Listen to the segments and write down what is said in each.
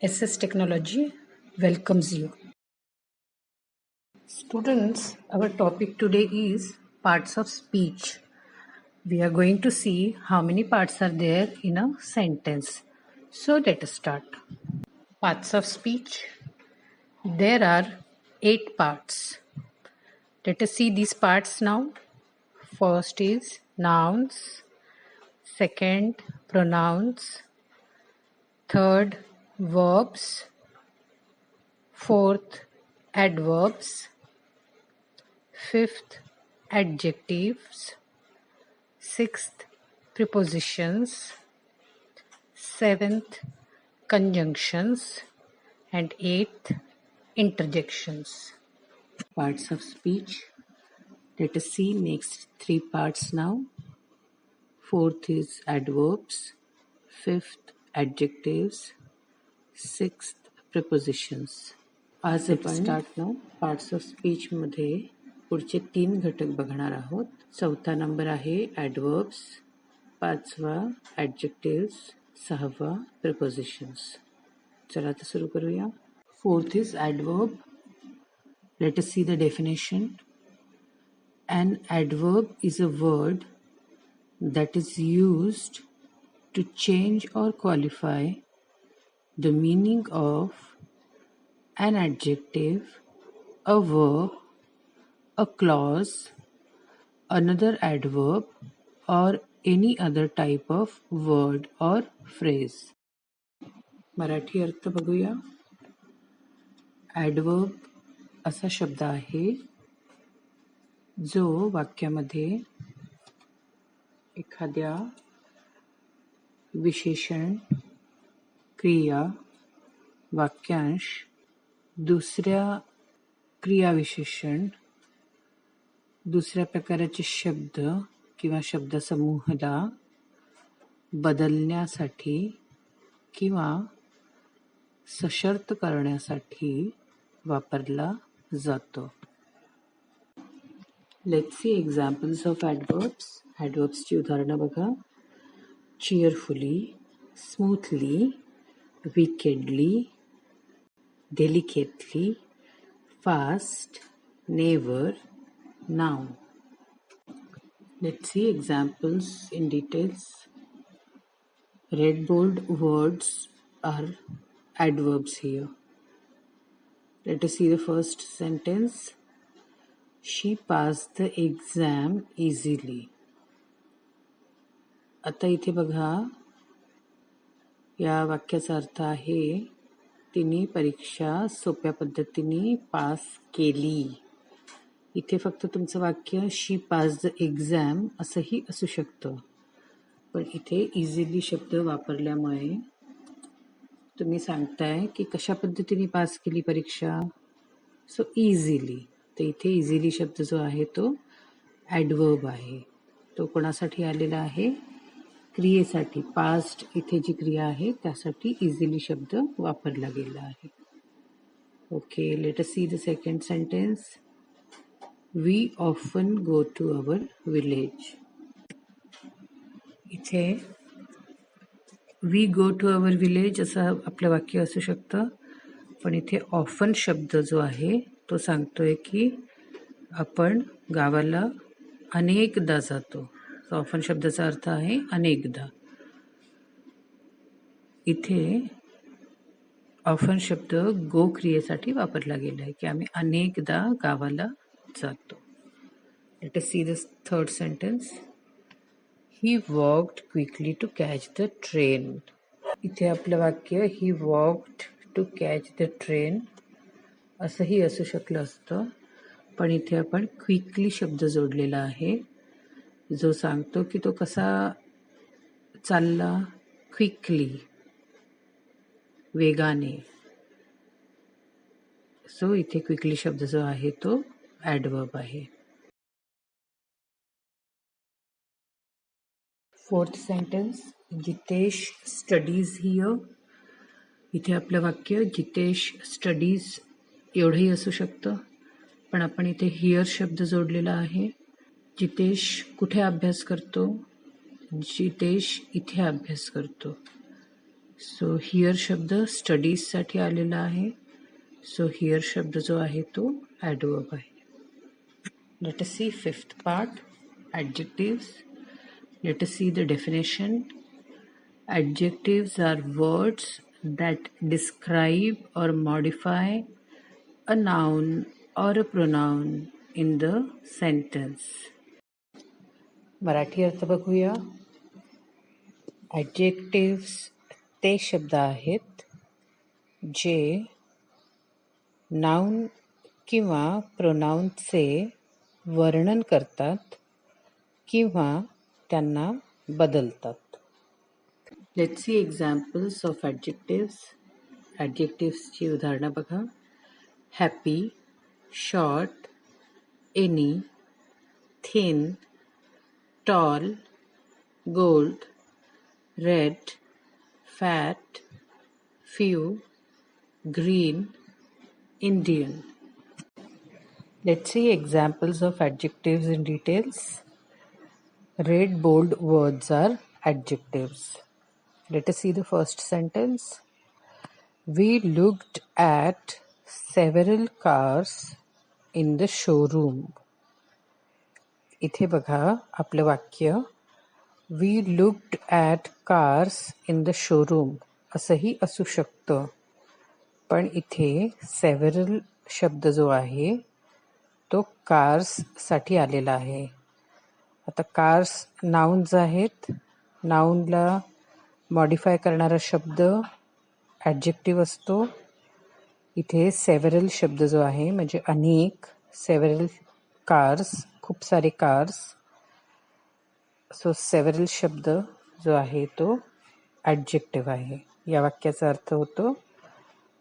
SS Technology welcomes you. Students, our topic today is parts of speech. We are going to see how many parts are there in a sentence. So let us start. Parts of speech. There are 8 parts. Let us see these parts now. First is nouns, second pronouns, third verbs, fourth adverbs, fifth adjectives, sixth prepositions, seventh conjunctions, and eighth interjections. Parts of speech. Let us see next 3 parts now. Fourth is adverbs, fifth adjectives, sixth prepositions. आज आपण start now parts of speech मध्ये पुढचे 3 घटक बघणार आहोत. चौथा number आहे ॲडवर्ब्स, पाचवा ॲडजेक्टिव्स, सहावा प्रिपोजिशन्स. चला आता सुरू करूया. Fourth is adverb. Late us see the definition. An adverb is a word that is used to change or qualify the meaning of an adjective, a verb, a clause, another adverb, or any other type of word or phrase. Marathi अर्थ बघूया. Adverb असा शब्द आहे जो वाक्यामध्ये एखाद्या विशेषण, क्रिया, वाक्यांश दुसऱ्या क्रियाविशेषण, दुसऱ्या प्रकारचे शब्द किंवा शब्दसमूहाला बदलण्यासाठी किंवा सशर्त करण्यासाठी वापरला जातो. Let's see examples of adverbs. ॲडवर्ब्सची उदाहरणं बघा. cheerfully, smoothly, wickedly, delicately, fast, never, now. Let's see examples in details. Red bold words are adverbs here. Let us see the first sentence. She passed the exam easily. आता इथे बघा, या वाक्याचा अर्थ आहे तिने परीक्षा सोप्या पद्धतीने पास केली. इथे फक्त तुमचं वाक्य शी पास द एक्झाम असंही असू शकतं, पण इथे इझिली शब्द वापरल्यामुळे तुम्ही सांगताय की कशा पद्धतीने पास केली परीक्षा. So easily. तर इथे इझिली शब्द जो आहे तो ॲडवर्ब आहे. तो कोणासाठी आलेला आहे? क्रियेसाठी. पास्ट इथे जी क्रिया आहे त्यासाठी इझिली शब्द वापरला गेला आहे. Okay, let us see the second sentence. We often go to our village. इथे we go to our village असं आपलं वाक्य असू शकतं, पण इथे ऑफन शब्द जो आहे तो सांगतोय की आपण गावाला अनेकदा जातो. ऑफन शब्दाचा अर्थ आहे अनेकदा. इथे ऑफन शब्द गो क्रियेसाठी वापरला गेला आहे की आम्ही अनेकदा गावाला जातो. Let us see the third sentence. He walked quickly to catch the train. इथे आपलं वाक्य he walked to catch the train असंही असू शकलं असतं, पण इथे आपण क्विकली शब्द जोडलेला आहे जो सांगतो की तो कसा चालला. क्विकली, वेगाने. सो इथे क्विकली शब्द जो आहे तो ॲडवर्ब आहे. Fourth sentence. Jitesh studies here. इथे आपलं वाक्य जितेश स्टडीज एवढंही असू शकतं, पण आपण इथे हियर शब्द जोडलेला आहे. जितेश कुठे अभ्यास करतो? जितेश इथे अभ्यास करतो. सो हिअर शब्द स्टडीजसाठी आलेला आहे. सो हिअर शब्द जो आहे तो ॲडवर्ब आहे. Let us see fifth part, adjectives. Let us see the definition. Adjectives are words that describe or modify a noun or a pronoun in the sentence. Marathi अर्थ बघूया. ॲडजेक्टिव्स ते शब्द आहेत जे नाउन किंवा प्रोनाउनचे वर्णन करतात किंवा त्यांना बदलतात. Let's see examples of adjectives. ॲडजेक्टिव्सची उदाहरणं बघा. Happy, short, any, thin, tall, gold, red, fat, few, green, Indian. Let's see examples of adjectives in details. Red bold words are adjectives. Let us see the first sentence. We looked at several cars in the showroom. इथे बघा आपलं वाक्य We looked at cars in the showroom असंही असू शकतं. पण इथे several शब्द जो आहे तो कार्ससाठी आलेला आहे. आता कार्स नाउन्स आहेत. नाउनला मॉडिफाय करणारा शब्द ॲडजेक्टिव्ह असतो. इथे सेव्हरल शब्द जो आहे म्हणजे अनेक, सेव्हरल कार्स, खूप सारे कार्स. सो सेव्हरल शब्द जो आहे तो ॲडजेक्टिव्ह आहे. या वाक्याचा अर्थ होतो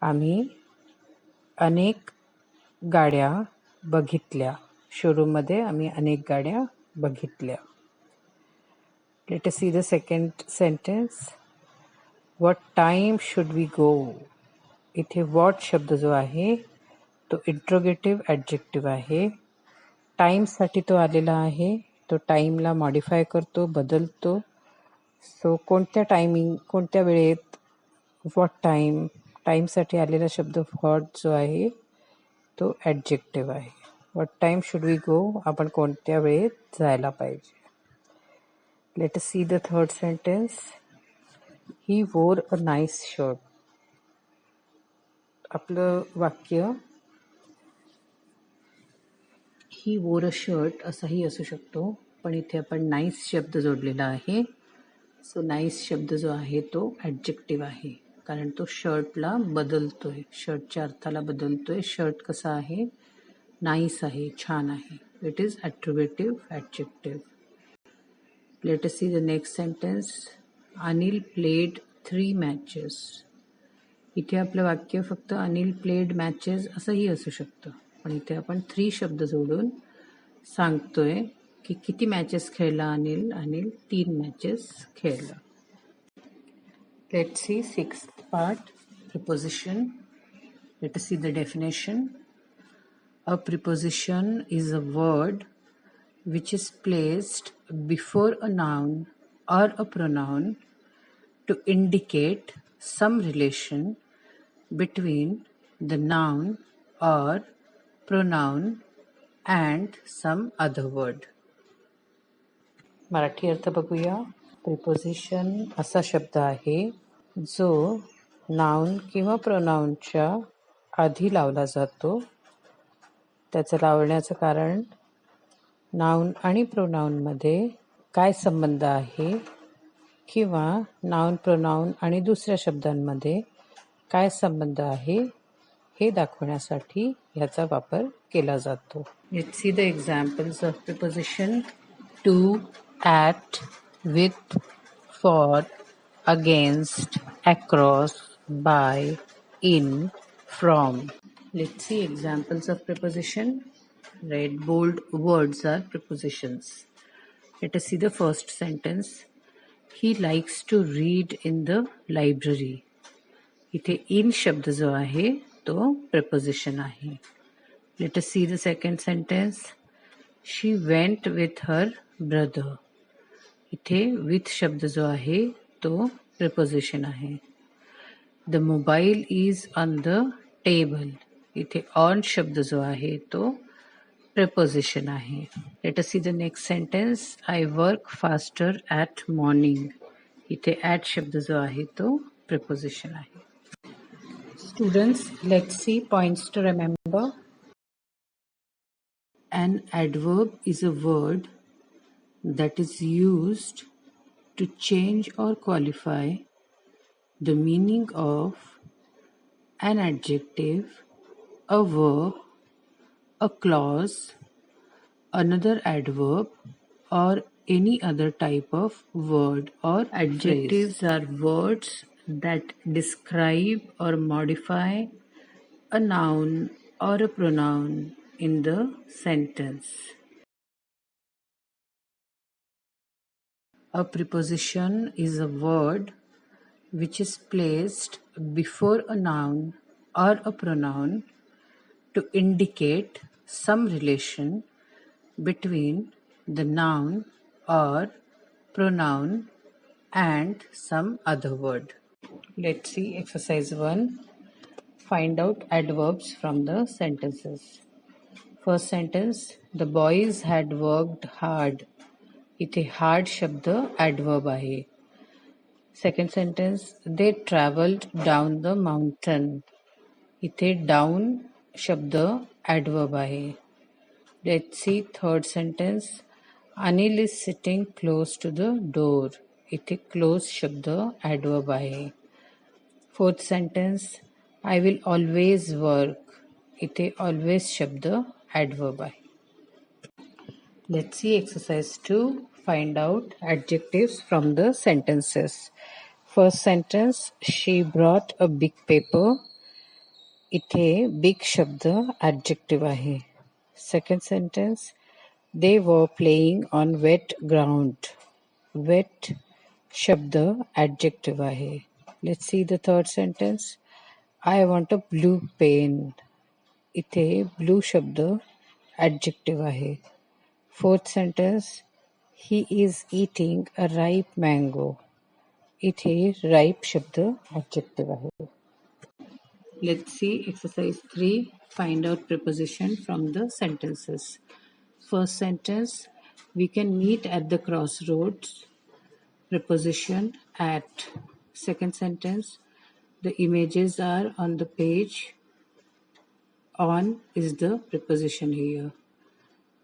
आम्ही अनेक गाड्या बघितल्या. शोरूममध्ये आम्ही अनेक गाड्या बघितल्या. Let us see the second sentence. What time should we go. इथे व्हॉट शब्द जो आहे तो इंट्रोगेटिव्ह ॲडजेक्टिव्ह आहे. टाईमसाठी तो आलेला आहे. तो टाईमला मॉडिफाय करतो, बदलतो. सो कोणत्या वेळेत, व्हॉट टाईम, टाईमसाठी आलेला शब्द व्हॉट जो आहे तो ॲडजेक्टिव्ह आहे. What time should we go, आपण कोणत्या वेळेत जायला पाहिजे. Let us see the third sentence. He wore a nice shirt. आपलं वाक्य ही वोर अ शर्ट असंही असू शकतो, पण इथे आपण नाईस शब्द जोडलेला आहे. सो नाईस शब्द जो आहे तो ॲडजेक्टिव्ह आहे, कारण तो शर्टला बदलतोय, शर्टच्या अर्थाला बदलतोय. शर्ट कसा आहे, नाईस आहे, छान आहे. It is attributive adjective. Let us see the next sentence. Anil played 3 matches. इथे आपलं वाक्य फक्त अनिल प्लेड मॅचेस असंही असू शकतं, पण इथे आपण 3 शब्द जोडून सांगतोय की किती मॅचेस खेळला अनिल. अनिल 3 मॅचेस खेळला. Let's see sixth part, preposition. Let us see the definition. A preposition is a word which is placed before a noun or a pronoun to indicate some relation between the noun or pronoun and some other word. Marathi अर्थ बघूया. Preposition असा शब्द आहे जो noun किंवा प्रोनाउनच्या आधी लावला जातो. त्याचं लावण्याचं कारण नाउन आणि प्रोनाउनमध्ये काय संबंध आहे किंवा नाउन, प्रोनाउन आणि दुसऱ्या शब्दांमध्ये काय संबंध आहे हे दाखवण्यासाठी ह्याचा वापर केला जातो. Let's see the examples of preposition. To, at, with, for, against, across, by, in, from. Let's see examples of preposition. Red bold words are prepositions. Let us see the first sentence. He likes to read in the library. इथे in शब्द जो आहे तो preposition आहे. Let us see the second sentence. She went with her brother. इथे with शब्द जो आहे तो preposition आहे. The mobile is on the table. इथे on शब्द जो आहे तो preposition आहे. Let us see the next sentence. I work faster at morning. इथे at शब्द जो आहे तो preposition आहे. Students, let's see points to remember. An adverb is a word that is used to change or qualify the meaning of an adjective, a verb, a clause, another adverb, or any other type of word or adjectives are words that describe or modify a noun or a pronoun in the sentence. A preposition is a word which is placed before a noun or a pronoun to indicate some relation between the noun or pronoun and some other word. Let's see exercise 1. Find out adverbs from the sentences. First sentence, the boys had worked hard. इथे hard शब्द adverb आहे. Second sentence, they traveled down the mountain. इथे down शब्द adverb आहे. Let's see third sentence. Anil is sitting close to the door. इथे close शब्द adverb आहे. Fourth sentence. I will always work. इथे always शब्द adverb आहे. Let's see exercise 2. Find out adjectives from the sentences. First sentence, she brought a big paper. इथे big शब्द adjective आहे. Second sentence, they were playing on wet ground. Wet शब्द adjective आहे. Let's see the third sentence. I want a blue pen. इथे blue शब्द adjective आहे. Fourth sentence, he is eating a ripe mango. इथे ripe शब्द adjective आहे. Let's see exercise 3. Find out preposition from the sentences. First sentence, we can meet at the crossroads. Preposition at. Second sentence, the images are on the page. On is the preposition here.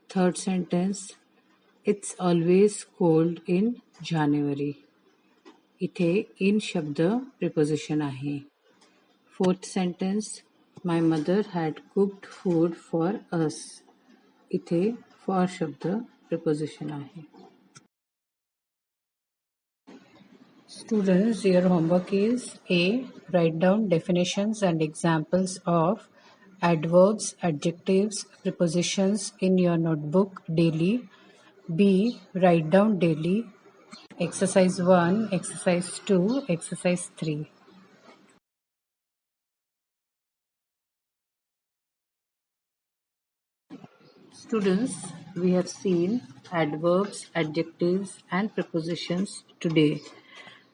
Third sentence, it's always cold in January. इथे in शब्द preposition आहे. Fourth sentence, my mother had cooked food for us. इथे for शब्द preposition आहे. Students, your homework is A. Write down definitions and examples of adverbs, adjectives, prepositions in your notebook daily. B. Write down daily. Exercise 1, Exercise 2, Exercise 3. Students, we have seen adverbs, adjectives, and prepositions today.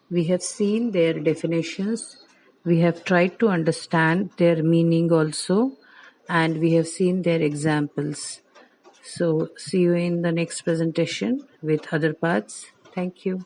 We have seen their definitions. We have tried to understand their meaning also, and we have seen their examples. So, see you in the next presentation with other parts. Thank you.